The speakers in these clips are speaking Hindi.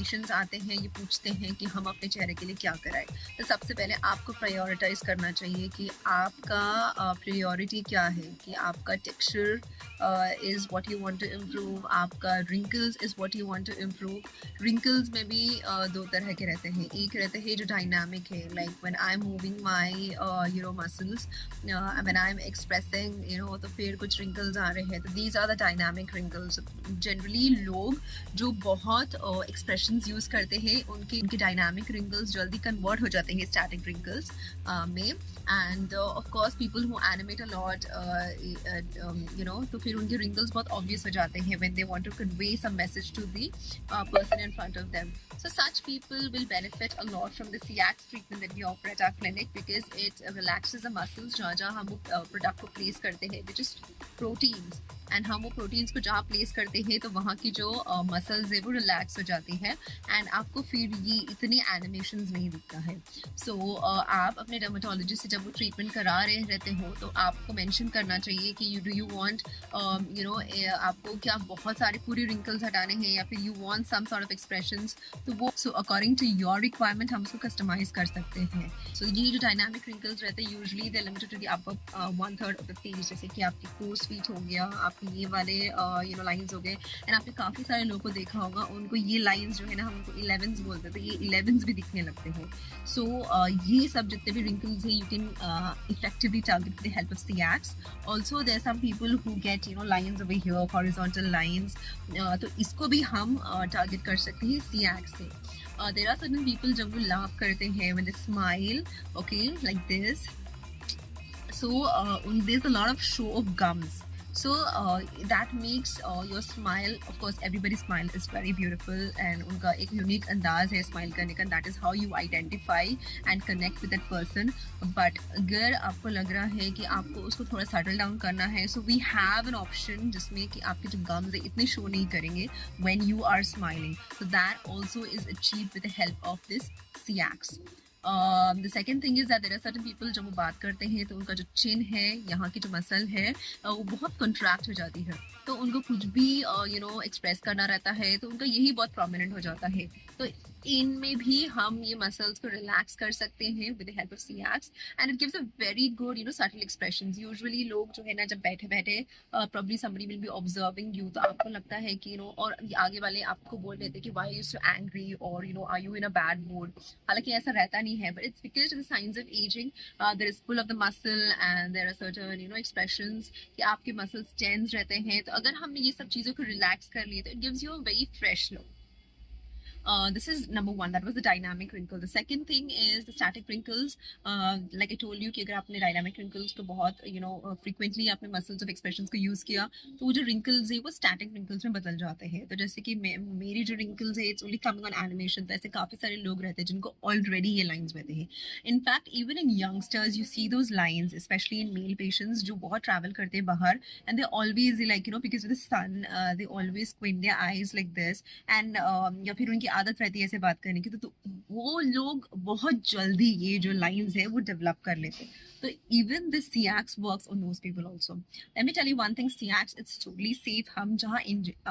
पेशेंट्स आते हैं, ये पूछते हैं कि हम अपने चेहरे के लिए क्या कराएं, तो सबसे पहले आपको प्रायोरिटाइज करना चाहिए कि आपका प्रायोरिटी क्या है, कि आपका texture is what you want to improve, आपका wrinkles is what you want to improve. Wrinkles में भी दो तरह के रहते हैं, एक रहते हैं जो डायनामिक है, like when I am moving my muscles, when I am expressing तो फिर कुछ रिंकल्स आ रहे हैं, तो these are the dynamic wrinkles. Generally लोग जो बहुत एक्सप्रेशंस यूज़ करते हैं उनके डायनामिक रिंकल्स जल्दी कन्वर्ट हो जाते हैं स्टैटिक रिंकल्स में। And of course people who animate a lot तो फिर उनके रिंकल्स बहुत ऑब्वियस हो जाते हैं when they want to convey some message to the person in front of them. So such people will benefit a lot from the CX treatment that we offer at our clinic because it relaxes the muscles जहाँ हम प्रोडक्ट को प्लेस करते हैं, which is proteins. एंड हम वो प्रोटीन्स को जहाँ प्लेस करते हैं तो वहाँ की जो मसल्स है वो रिलैक्स हो जाती है एंड आपको फिर ये इतनी एनिमेशंस नहीं दिखता है। सो आप अपने डर्मेटोलॉजिस्ट से जब वो ट्रीटमेंट करा रहे रहते हो तो आपको मेंशन करना चाहिए कि यू वांट आपको क्या बहुत सारे पूरे रिंकल्स हटाने हैं या फिर you want some sort of expressions, तो वो अकॉर्डिंग टू योर रिक्वायरमेंट हम उसको कस्टमाइज कर सकते हैं। सो ये जो डायनामिक रिंकल्स रहते हैं usually they limited to the upper 1/3 of the face, जैसे कि आपकी कोर्स फीट हो गया, आपके ये वाले लाइंस हो गए। एंड आपने काफ़ी सारे लोगों को देखा होगा उनको ये लाइंस जो है ना हम उनको 11s बोलते हैं, तो ये 11s भी दिखने लगते हैं। सो ये सब जितने भी रिंकल्स हैं you can effectively target with the help of CX। Also there some people who get lines over here, horizontal lines, तो इसको भी हम टारगेट कर सकते हैं CX से। देयर आर सर्टेन पीपल जब वो लाफ करते हैं when they smile, okay, like this, so there's a lot of show of gums, so that makes your smile, of course everybody's smile is very beautiful and उनका एक unique अंदाज है smile करने का, that is how you identify and connect with that person। but अगर आपको लग रहा है कि आपको उसको थोड़ा settle down करना है, so we have an option जिसमें कि आपके जो gums है इतने show नहीं करेंगे when you are smiling, so that also is achieved with the help of this CX। The second thing is that there are certain people जब वो बात करते हैं तो उनका जो चिन है, यहाँ की जो मसल है वो बहुत कंट्रैक्ट हो जाती है, तो उनको कुछ भी एक्सप्रेस करना रहता है तो उनका यही बहुत प्रोमिनेंट हो जाता है। तो इनमें भी हम ये मसल्स को रिलैक्स कर सकते हैं with the help of CX and it gives a very good subtle expressions. Usually लोग जो है ना जब बैठे बैठे probably somebody will be observing you, तो आपको लगता है कि और आगे वाले आपको बोल देते हैं कि व्हाई यू सो एंग्री और are you in a bad mood, हालांकि ऐसा रहता नहीं है, but it's because of the signs of aging, there is pull of the muscle and there are certain expressions कि आपके muscles tense रहते हैं, तो अगर हमने ये सब चीज़ों को relax कर लिए तो it gives you a very fresh look। This is number one, that was the dynamic wrinkle. The second thing is the static wrinkles। Like I told you कि अगर आपने dynamic wrinkles को बहुत frequently आपने muscles of expressions को use किया तो वो जो wrinkles है वो static wrinkles में बदल जाते हैं। तो जैसे कि मेरी जो wrinkles है it's only coming on animation, तो ऐसे काफ़ी सारे लोग रहते हैं जिनको already ये lines रहते हैं। In fact even in youngsters you see those lines, especially in male patients जो बहुत travel करते हैं बाहर, and they always like because of the sun they always squint their eyes like this, and या फिर उनकी आदत रहती है ऐसे बात करने की, तो वो लोग बहुत जल्दी ये जो लाइंस है वो डेवलप कर लेते हैं। तो even this CX works on those people also. Let me tell you one thing, CX it's totally safe. हम जहाँ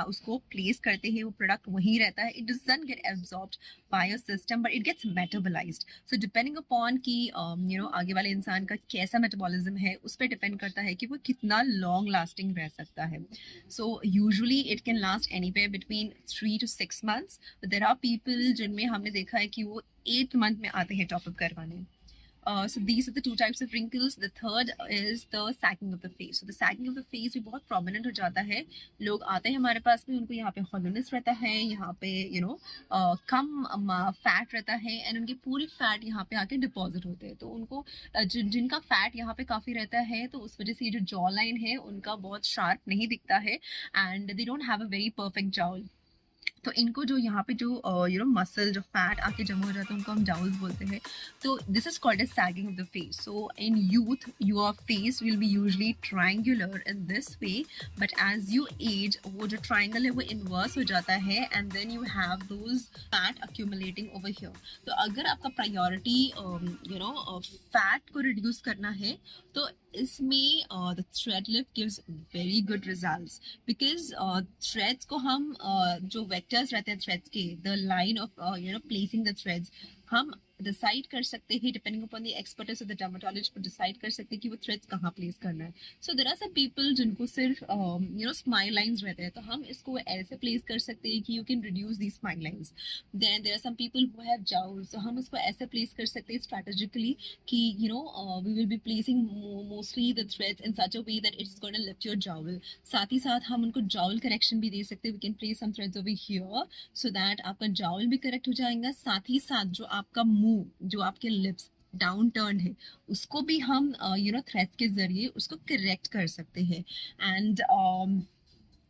उसको प्लेस करते हैं वो प्रोडक्ट वहीं रहता है, it doesn't get absorbed by your system but it gets metabolised. So depending upon कि आगे वाले इंसान का कैसा मेटाबॉलिज्म है उस पर डिपेंड करता है कि वो कितना लॉन्ग लास्टिंग रह सकता है। So usually it can last anywhere between 3 to 6 months, but there are people जिनमें हमने देखा है कि वो 8th month में आते हैं टॉपअप करवाने। So these are the two types of wrinkles. The third is the sagging of the face. So the sagging of the face भी बहुत prominent हो जाता है। लोग आते हैं हमारे पास में, उनको यहाँ पे hollowness रहता है, यहाँ पे कम फैट रहता है एंड उनके पूरी फैट यहाँ पे आके डिपॉजिट होते हैं। तो उनको जिनका फैट यहाँ पे काफ़ी रहता है तो उस वजह से ये जो जॉ लाइन है उनका बहुत शार्प नहीं दिखता है and they don't have a very perfect jaw. तो इनको जो यहाँ पे जो मसल जो फैट आके जमा हो जाता है उनको हम जाउल्स बोलते हैं। तो this is called as sagging of the face. So in youth your face will be usually triangular in this way, but as you age वो जो ट्रायंगल है वो इन्वर्स हो जाता है and then you have those fat accumulating over here. तो अगर आपका प्रायोरिटी फैट को रिड्यूस करना है तो इसमें the thread lift gives very good results because threads को हम जो वेक्टर्स रहते हैं थ्रेड्स के the line of placing the threads हम डिसाइड कर सकते हैं depending upon the expertise of the dermatologist को डिसाइड कर सकते हैं कि वो थ्रेड्स कहाँ प्लेस करना है. So there are some people जिनको सिर्फ स्माइल लाइंस रहते हैं तो हम इसको ऐसे प्लेस कर सकते हैं कि you can reduce the smile lines. Then there are some people who have जॉव्स तो हम उसको ऐसे प्लेस कर सकते हैं स्ट्रेटेजिकली कि we will be placing mostly the threads in such a way that it's going to lift your jowl. साथ ही साथ हम उनको jowl correction भी दे सकते हैं. We can place some threads over here so that आपका jowl भी correct हो जाएगा. साथ ही साथ जो आपका मुंह जो आपके lips डाउन टर्न है उसको भी हम थ्रेड्स के जरिए उसको करेक्ट कर सकते हैं. And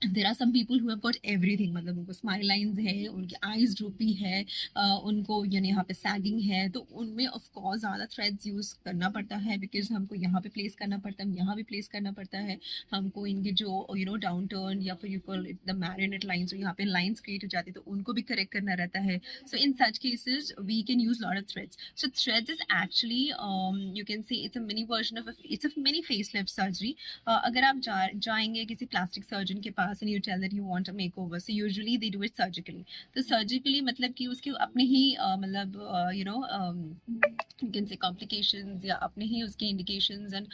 there are some people who have got everything मतलब उनको स्माइल लाइंस है उनकी आईज ड्रूपी है उनको यहाँ पे सैगिंग है तो उनमें ऑफ कोर्स ज़्यादा थ्रेड्स यूज़ करना पड़ता है बिकॉज हमको यहाँ पे प्लेस करना पड़ता है यहाँ भी प्लेस करना पड़ता है हमको इनके जो डाउन टर्न या फिर you call it the marinate lines यहाँ पे लाइन्स क्रिएट हो जाती है तो उनको भी करेक्ट करना रहता है. So in such cases we can use lot of threads. So threads is actually you can say it's a mini version of it's a mini face lift surgery. अगर आप जाएंगे किसी प्लास्टिक सर्जन के पास and you tell that you want a makeover, so usually they do it surgically. तो surgically मतलब कि उसके अपने ही मतलब you can say complications या अपने ही उसके indications and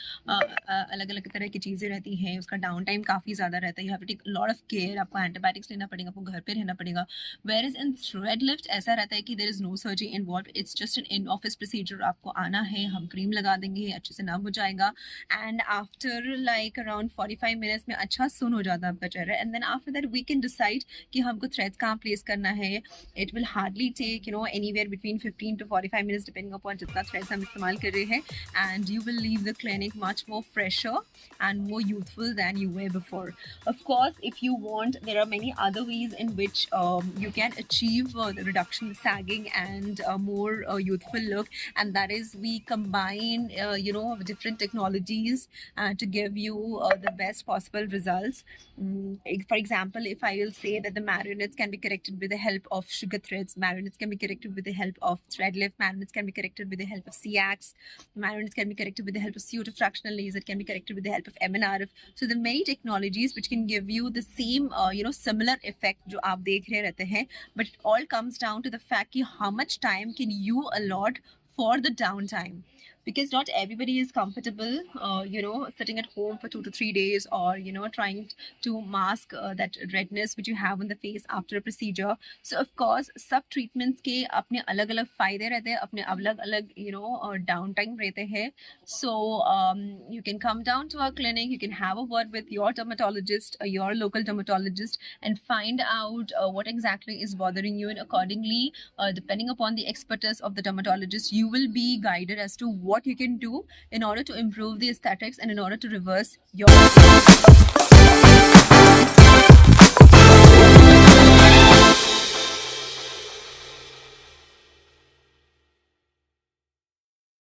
अलग अलग तरह की चीज़ें रहती हैं. उसका डाउन टाइम काफ़ी ज़्यादा रहता है. you have to take a lot of care. आपको एंटीबायोटिक्स लेना पड़ेगा आपको घर पे रहना पड़ेगा. whereas in thread lift ऐसा रहता है कि there is no surgery involved. it's just an in office procedure. आपको आना है हम क्रीम लगा देंगे अच्छे से नम हो जाएगा and after like around 45 minutes में अच्छा सुन हो जाता है आपका चेहरा. And then after that we can decide कि हमको threads कहाँ place करना है. It will hardly take anywhere between 15 to 45 minutes depending upon जितना threads हम इस्तेमाल कर रहे हैं. And you will leave the clinic much more fresher and more youthful than you were before. Of course, if you want, there are many other ways in which you can achieve the reduction in sagging and more youthful look. And that is we combine different technologies to give you the best possible results. For example, if I will say that the marionettes can be corrected with the help of sugar threads, marionettes can be corrected with the help of thread lift, marionettes can be corrected with the help of CX, marionettes can be corrected with the help of CO2 fractional laser, can be corrected with the help of MNRF. So the many technologies which can give you the same similar effect जो आप देख रहे रहते हैं, but it all comes down to the fact कि how much time can you allot for the downtime. Because not everybody is comfortable sitting at home for 2 to 3 days or trying to mask that redness which you have on the face after a procedure. So of course सब treatments के अपने अलग अलग फायदे रहते हैं अपने अलग अलग डाउन टाइम रहते हैं. So you can come down to our clinic, you can have a word with your dermatologist or your local dermatologist and find out what exactly is bothering you, and accordingly depending upon the expertise of the dermatologist you will be guided as to what you can do in order to improve the aesthetics and in order to reverse your